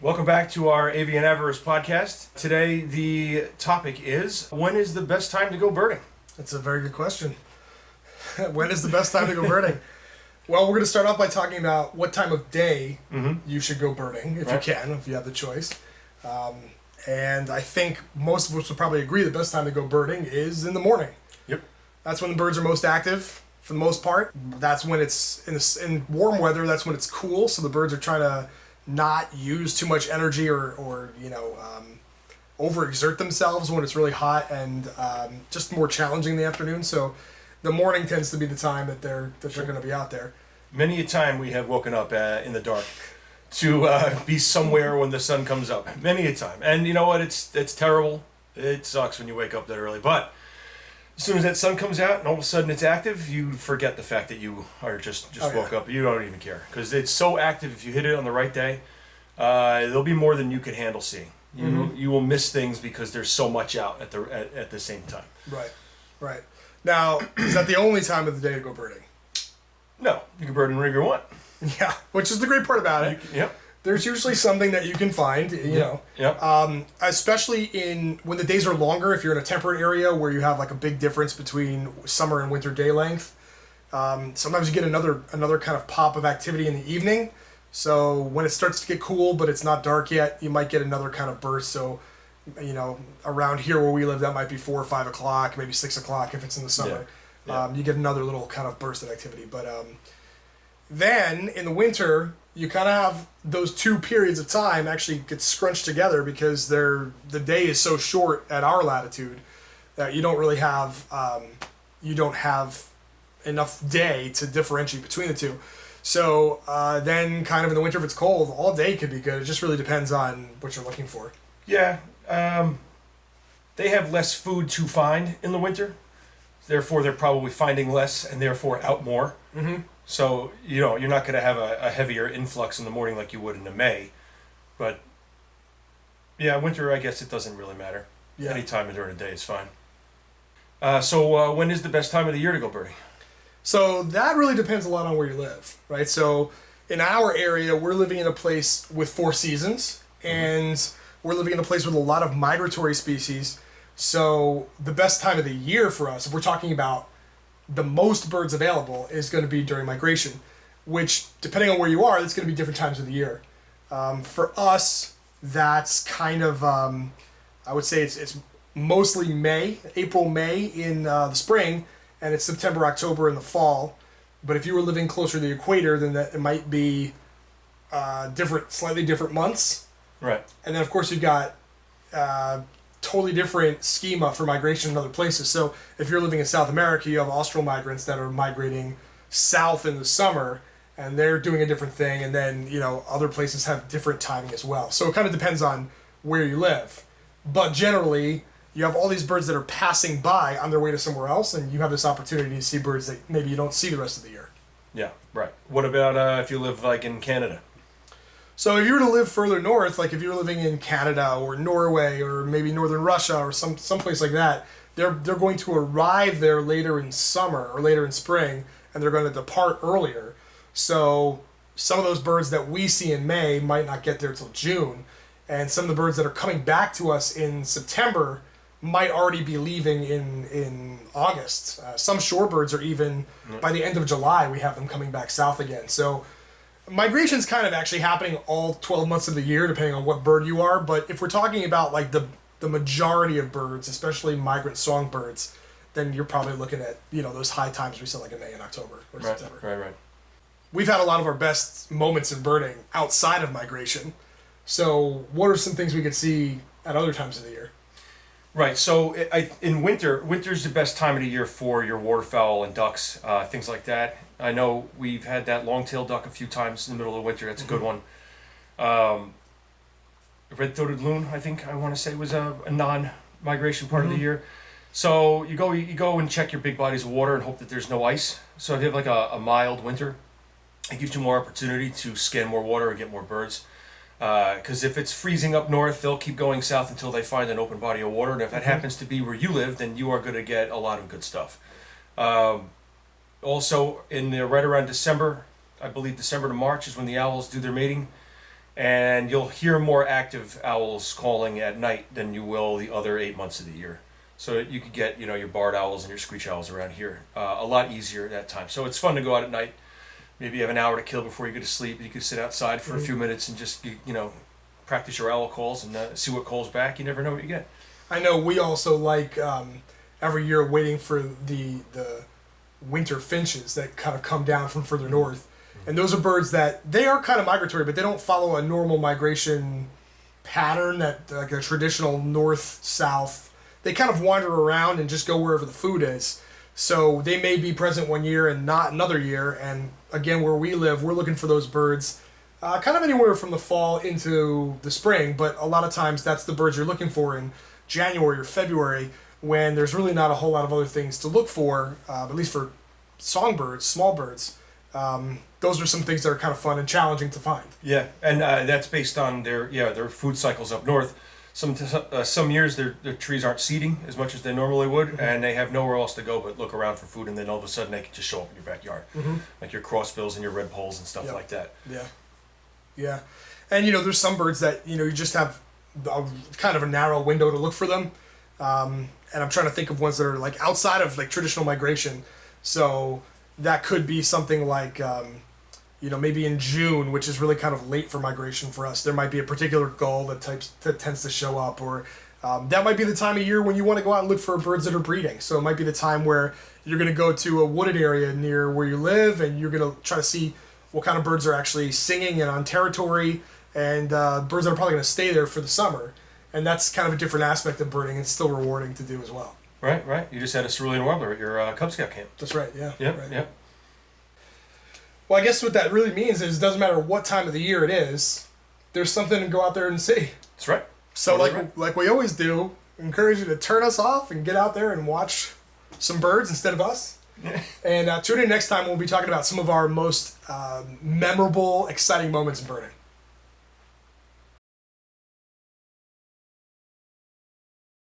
Welcome back to our Avian Avarice podcast. Today, the topic is, when is the best time to go birding? That's a very good question. When is the best time to go birding? Well, we're going to start off by talking about what time of day you should go birding, if you can, if you have the choice. And I think most of us would probably agree the best time to go birding is in the morning. Yep. That's when the birds are most active, for the most part. That's when it's, in warm weather, that's when it's cool, so the birds are trying to not use too much energy or overexert themselves when it's really hot and just more challenging in the afternoon. So the morning tends to be the time that they're going to be out there. Many a time we have woken up in the dark to be somewhere when the sun comes up. Many a time. And you know what? It's terrible. It sucks when you wake up that early. But as soon as that sun comes out and all of a sudden it's active, you forget the fact that you are just woke up. You don't even care. Because it's so active, if you hit it on the right day, there'll be more than you can handle seeing. You will miss things because there's so much out at the same time. Right. Now, is that the only time of the day to go birding? No. You can bird whenever you want. Yeah, which is the great part about it. Yep. There's usually something that you can find, especially when the days are longer, if you're in a temperate area where you have like a big difference between summer and winter day length. Sometimes you get another kind of pop of activity in the evening. So when it starts to get cool, but it's not dark yet, you might get another kind of burst. So, around here where we live, that might be 4 or 5 o'clock, maybe 6 o'clock if it's in the summer. Yeah. You get another little kind of burst of activity. But then in the winter, you kind of have those two periods of time actually get scrunched together because the day is so short at our latitude that you don't really have enough day to differentiate between the two. So then kind of in the winter, if it's cold, all day could be good. It just really depends on what you're looking for. Yeah. They have less food to find in the winter. Therefore, they're probably finding less and therefore out more. Mm-hmm. So, you're not going to have a heavier influx in the morning like you would in the May. But, yeah, winter, I guess it doesn't really matter. Yeah. Any time during the day is fine. So when is the best time of the year to go birding? So that really depends a lot on where you live, right? So in our area, we're living in a place with 4 seasons, and we're living in a place with a lot of migratory species. So the best time of the year for us, if we're talking about the most birds available, is going to be during migration, which, depending on where you are, that's going to be different times of the year. For us, that's kind of, I would say it's mostly April, May in the spring, and it's September, October in the fall. But if you were living closer to the equator, then it might be slightly different months. Right. And then, of course, you've got totally different schema for migration in other places. So if you're living in South America, you have austral migrants that are migrating south in the summer, and they're doing a different thing. And then, other places have different timing as well. So it kind of depends on where you live. But generally, you have all these birds that are passing by on their way to somewhere else, and you have this opportunity to see birds that maybe you don't see the rest of the year. Yeah, right. What about if you live like in Canada? So if you were to live further north, like if you're living in Canada or Norway or maybe northern Russia or someplace like that, they're going to arrive there later in summer or later in spring, and they're going to depart earlier. So some of those birds that we see in May might not get there till June, and some of the birds that are coming back to us in September might already be leaving in August. Some shorebirds are even, by the end of July, we have them coming back south again. So migration's kind of actually happening all 12 months of the year, depending on what bird you are. But if we're talking about like the majority of birds, especially migrant songbirds, then you're probably looking at, those high times we said like in May and October or September. Right. We've had a lot of our best moments in birding outside of migration. So what are some things we could see at other times of the year? Right, so in winter's the best time of the year for your waterfowl and ducks, things like that. I know we've had that long-tailed duck a few times in the middle of winter. That's a good one. Red-throated loon, I want to say, was a non-migration part of the year. So you go and check your big bodies of water and hope that there's no ice. So if you have like a mild winter, it gives you more opportunity to scan more water and get more birds. Because if it's freezing up north, they'll keep going south until they find an open body of water. And if that happens to be where you live, then you are going to get a lot of good stuff. Also, right around December, I believe December to March is when the owls do their mating. and you'll hear more active owls calling at night than you will the other 8 months of the year. So you could get, you know, your barred owls and your screech owls around here a lot easier at that time. So it's fun to go out at night. Maybe you have an hour to kill before you go to sleep. You can sit outside for a few minutes and just, you know, practice your owl calls and see what calls back. You never know what you get. I know we also like every year waiting for the winter finches that kind of come down from further north. And those are birds that they are kind of migratory, but they don't follow a normal migration pattern that like a traditional north-south. They kind of wander around and just go wherever the food is. So they may be present one year and not another year. And again, where we live, we're looking for those birds kind of anywhere from the fall into the spring. But a lot of times that's the birds you're looking for in January or February when there's really not a whole lot of other things to look for, at least for songbirds, small birds. Those are some things that are kind of fun and challenging to find. Yeah, and that's based on their food cycles up north. Some years their trees aren't seeding as much as they normally would, and they have nowhere else to go but look around for food, and then all of a sudden they can just show up in your backyard, like your crossbills and your red poles and stuff like that. Yeah, and you know there's some birds that you just have kind of a narrow window to look for them, and I'm trying to think of ones that are like outside of like traditional migration. So that could be something like maybe in June, which is really kind of late for migration for us. There might be a particular gull that tends to show up, or that might be the time of year when you want to go out and look for birds that are breeding. So it might be the time where you're going to go to a wooded area near where you live, and you're going to try to see what kind of birds are actually singing and on territory, and birds that are probably going to stay there for the summer. And that's kind of a different aspect of birding, and still rewarding to do as well. Right. You just had a cerulean warbler at your Cub Scout camp. That's right, yeah. Yep. Well, I guess what that really means is it doesn't matter what time of the year it is, there's something to go out there and see. That's right. So like we always do, encourage you to turn us off and get out there and watch some birds instead of us. And tune in next time when we'll be talking about some of our most memorable, exciting moments in birding.